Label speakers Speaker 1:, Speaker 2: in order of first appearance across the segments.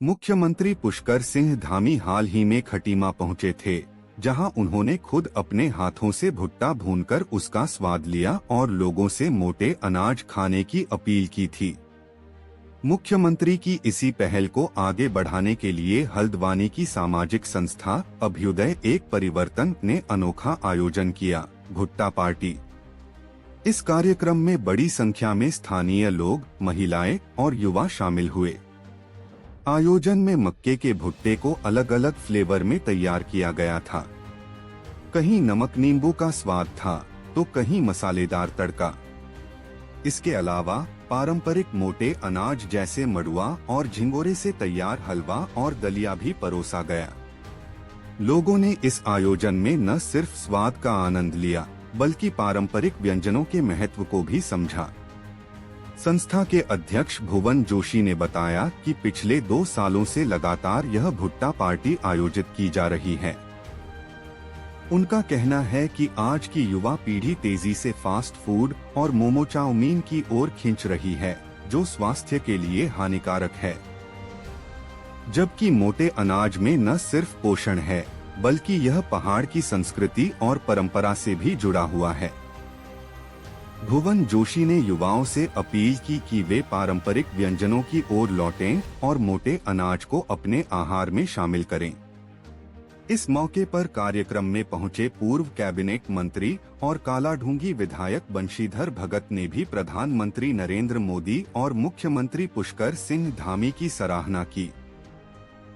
Speaker 1: मुख्यमंत्री पुष्कर सिंह धामी हाल ही में खटीमा पहुंचे थे, जहां उन्होंने खुद अपने हाथों से भुट्टा भूनकर उसका स्वाद लिया और लोगों से मोटे अनाज खाने की अपील की थी। मुख्यमंत्री की इसी पहल को आगे बढ़ाने के लिए हल्द्वानी की सामाजिक संस्था अभ्युदय एक परिवर्तन ने अनोखा आयोजन किया, भुट्टा पार्टी। इस कार्यक्रम में बड़ी संख्या में स्थानीय लोग, महिलाएं और युवा शामिल हुए। आयोजन में मक्के के भुट्टे को अलग अलग फ्लेवर में तैयार किया गया था। कहीं नमक नींबू का स्वाद था तो कहीं मसालेदार तड़का। इसके अलावा पारंपरिक मोटे अनाज जैसे मड़ुआ और झिंगोरे से तैयार हलवा और दलिया भी परोसा गया। लोगों ने इस आयोजन में न सिर्फ स्वाद का आनंद लिया, बल्कि पारंपरिक व्यंजनों के महत्व को भी समझा। संस्था के अध्यक्ष भुवन जोशी ने बताया कि पिछले 2 सालों से लगातार यह भुट्टा पार्टी आयोजित की जा रही है। उनका कहना है कि आज की युवा पीढ़ी तेजी से फास्ट फूड और मोमो चाउमीन की ओर खिंच रही है, जो स्वास्थ्य के लिए हानिकारक है। जबकि मोटे अनाज में न सिर्फ पोषण है, बल्कि यह पहाड़ की संस्कृति और परंपरा से भी जुड़ा हुआ है। भुवन जोशी ने युवाओं से अपील की कि वे पारंपरिक व्यंजनों की ओर लौटें और मोटे अनाज को अपने आहार में शामिल करें। इस मौके पर कार्यक्रम में पहुंचे पूर्व कैबिनेट मंत्री और कालाढूंगी विधायक बंशीधर भगत ने भी प्रधानमंत्री नरेंद्र मोदी और मुख्यमंत्री पुष्कर सिंह धामी की सराहना की।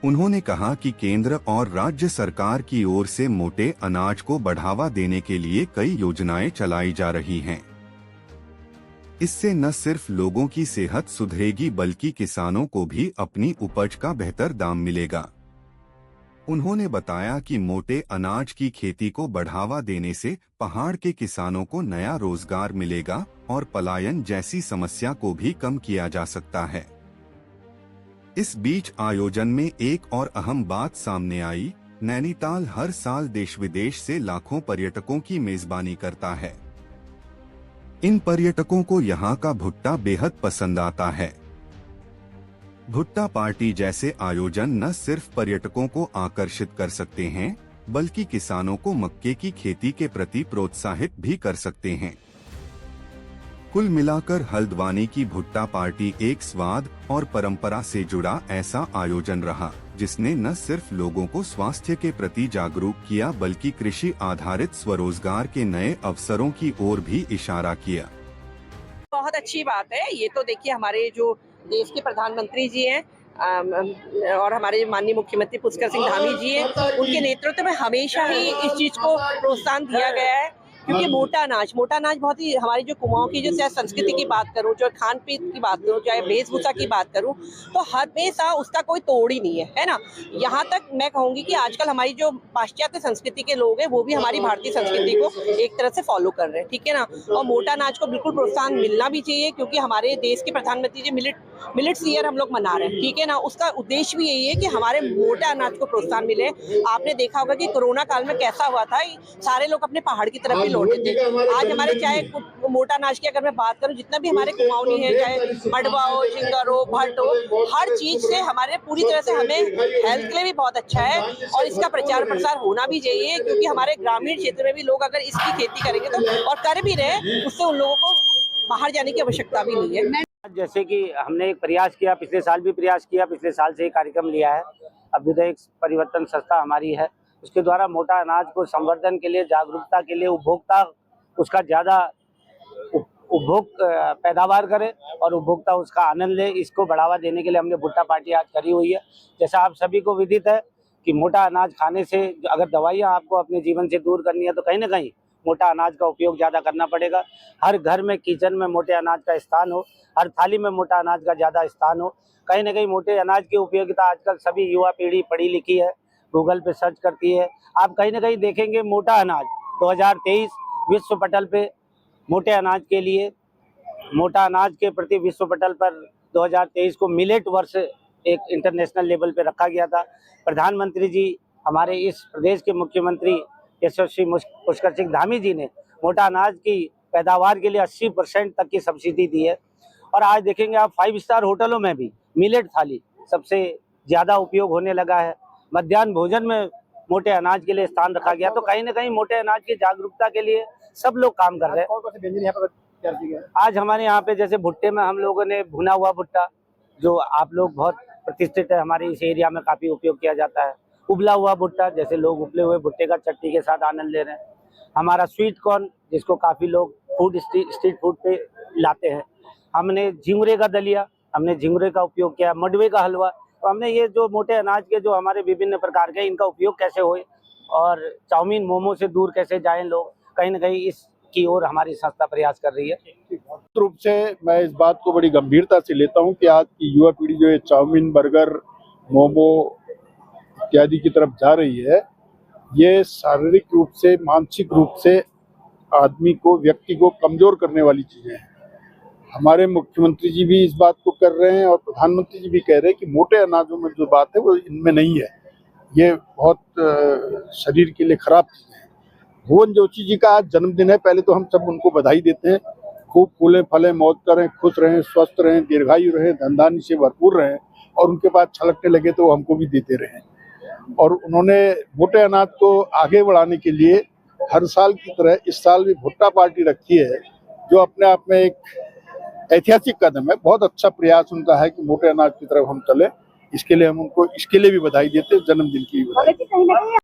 Speaker 1: उन्होंने कहा कि केंद्र और राज्य सरकार की ओर से मोटे अनाज को बढ़ावा देने के लिए कई योजनाएं चलाई जा रही हैं। इससे न सिर्फ लोगों की सेहत सुधरेगी, बल्कि किसानों को भी अपनी उपज का बेहतर दाम मिलेगा। उन्होंने बताया कि मोटे अनाज की खेती को बढ़ावा देने से पहाड़ के किसानों को नया रोजगार मिलेगा और पलायन जैसी समस्या को भी कम किया जा सकता है। इस बीच आयोजन में एक और अहम बात सामने आई। नैनीताल हर साल देश विदेश से लाखों पर्यटकों की मेजबानी करता है। इन पर्यटकों को यहाँ का भुट्टा बेहद पसंद आता है। भुट्टा पार्टी जैसे आयोजन न सिर्फ पर्यटकों को आकर्षित कर सकते हैं, बल्कि किसानों को मक्के की खेती के प्रति प्रोत्साहित भी कर सकते हैं। कुल मिलाकर हल्द्वानी की भुट्टा पार्टी एक स्वाद और परंपरा से जुड़ा ऐसा आयोजन रहा, जिसने न सिर्फ लोगों को स्वास्थ्य के प्रति जागरूक किया, बल्कि कृषि आधारित स्वरोजगार के नए अवसरों की ओर भी इशारा किया।
Speaker 2: बहुत अच्छी बात है। ये तो देखिए, हमारे जो देश के प्रधानमंत्री जी हैं और हमारे माननीय मुख्यमंत्री पुष्कर सिंह धामी जी हैं, उनके नेतृत्व में हमेशा ही इस चीज को प्रोत्साहन दिया गया है। क्योंकि मोटा अनाज बहुत ही हमारी जो कुमाऊं की, जो चाहे संस्कृति की बात करूं, चाहे खान पीन की बात करूं, चाहे वेशभूषा की बात करूं, तो हमेशा उसका कोई तोड़ ही नहीं है ना। यहाँ तक मैं कहूंगी कि आजकल हमारी जो पाश्चात्य संस्कृति के लोग हैं, वो भी हमारी भारतीय संस्कृति को एक तरह से फॉलो कर रहे हैं, ठीक है ना। और मोटा अनाज को बिल्कुल प्रोत्साहन मिलना भी चाहिए, क्योंकि हमारे देश के प्रधानमंत्री जी मिलेट्स ईयर हम लोग मना रहे हैं, ठीक है ना। उसका उद्देश्य भी यही है कि हमारे मोटे अनाज को प्रोत्साहन मिले। आपने देखा होगा कि कोरोना काल में कैसा हुआ था, सारे लोग अपने पहाड़ की तरफ लौटे थे। आज हमारे चाहे मोटा अनाज की अगर मैं बात करूं, जितना भी हमारे कुमाऊनी है, चाहे मड़वा हो, झिंगर हो, भट्ट हो, हर चीज से हमारे पूरी तरह से हमें हेल्थ के लिए भी बहुत अच्छा है। और इसका प्रचार प्रसार होना भी चाहिए, क्योंकि हमारे ग्रामीण क्षेत्र में भी लोग अगर इसकी खेती करेंगे तो, और कर भी रहे, उससे उन लोगों को बाहर जाने की आवश्यकता भी नहीं है।
Speaker 3: जैसे कि हमने एक प्रयास किया, पिछले साल भी प्रयास किया, पिछले साल से ही कार्यक्रम लिया है। अभ्युदय एक परिवर्तन संस्था हमारी है, उसके द्वारा मोटा अनाज को संवर्धन के लिए, जागरूकता के लिए, उपभोक्ता उसका ज़्यादा उपभोग पैदावार करे और उपभोक्ता उसका आनंद ले, इसको बढ़ावा देने के लिए हमने भुट्टा पार्टी आज करी हुई है। जैसा आप सभी को विदित है कि मोटा अनाज खाने से अगर दवाइयाँ आपको अपने जीवन से दूर करनी है, तो कहीं ना कहीं मोटा अनाज का उपयोग ज़्यादा करना पड़ेगा। हर घर में, किचन में मोटे अनाज का स्थान हो, हर थाली में मोटा अनाज का ज़्यादा स्थान हो। कहीं ना कहीं मोटे अनाज की उपयोगिता आजकल सभी युवा पीढ़ी पढ़ी लिखी है, गूगल पे सर्च करती है। आप कहीं ना कहीं देखेंगे मोटा अनाज 2023 विश्व पटल पे मोटे अनाज के लिए, मोटा अनाज के प्रति विश्व पटल पर 2023 को मिलेट वर्ष एक इंटरनेशनल लेवल पे रखा गया था। प्रधानमंत्री जी, हमारे इस प्रदेश के मुख्यमंत्री यशस्वी पुष्कर सिंह धामी जी ने मोटा अनाज की पैदावार के लिए 80% तक की सब्सिडी दी है। और आज देखेंगे आप 5 स्टार होटलों में भी मिलेट थाली सबसे ज़्यादा उपयोग होने लगा है। मध्याह्न भोजन में मोटे अनाज के लिए स्थान रखा गया, तो कहीं ना कहीं मोटे अनाज की जागरूकता के लिए सब लोग काम कर रहे हैं।
Speaker 4: कौन-कौन से व्यंजन यहाँ पर तैयार किए गए हैं?
Speaker 3: आज हमारे यहाँ पे जैसे भुट्टे में हम लोगों ने भुना हुआ भुट्टा, जो आप लोग बहुत प्रतिष्ठित है, हमारे इस एरिया में काफ़ी उपयोग किया जाता है। उबला हुआ भुट्टा, जैसे लोग उबले हुए भुट्टे का चटनी के साथ आनंद ले रहे हैं। हमारा स्वीट कॉर्न, जिसको काफ़ी लोग स्ट्रीट फूड पे लाते हैं। हमने झिंगुरे का दलिया, हमने झिंगुरे का उपयोग किया, मंडुवे का हलवा। तो हमने ये जो मोटे अनाज के जो हमारे विभिन्न प्रकार के, इनका उपयोग कैसे होए और चाउमीन मोमो से दूर कैसे जाएं लोग, कहीं ना कहीं इसकी ओर हमारी संस्था प्रयास कर रही है।
Speaker 4: निश्चित रूप से मैं इस बात को बड़ी गंभीरता से लेता हूं कि आज की युवा पीढ़ी जो है चाउमीन, बर्गर, मोमो इत्यादि की तरफ जा रही है, ये शारीरिक रूप से, मानसिक रूप से आदमी को, व्यक्ति को कमजोर करने वाली चीजें हैं। हमारे मुख्यमंत्री जी भी इस बात को कर रहे हैं और प्रधानमंत्री जी भी कह रहे हैं कि मोटे अनाजों में जो बात है वो इनमें नहीं है। ये बहुत शरीर के लिए खराब चीजें हैं। भुवन जोशी जी का आज जन्मदिन है, पहले तो हम सब उनको बधाई देते हैं। खूब फूले फले, मौज करें, खुश रहें, स्वस्थ रहें, दीर्घायु रहें, धनधान्य से भरपूर रहें और उनके बाद छलकने लगे तो हमको भी देते रहें। और उन्होंने मोटे अनाज को आगे बढ़ाने के लिए हर साल की तरह इस साल भी भुट्टा पार्टी रखी है, जो अपने आप में एक ऐतिहासिक कदम है। बहुत अच्छा प्रयास उनका है कि मोटे अनाज की तरफ हम चले। इसके लिए हम उनको इसके लिए भी बधाई देते हैं, जन्मदिन की भी बधाई।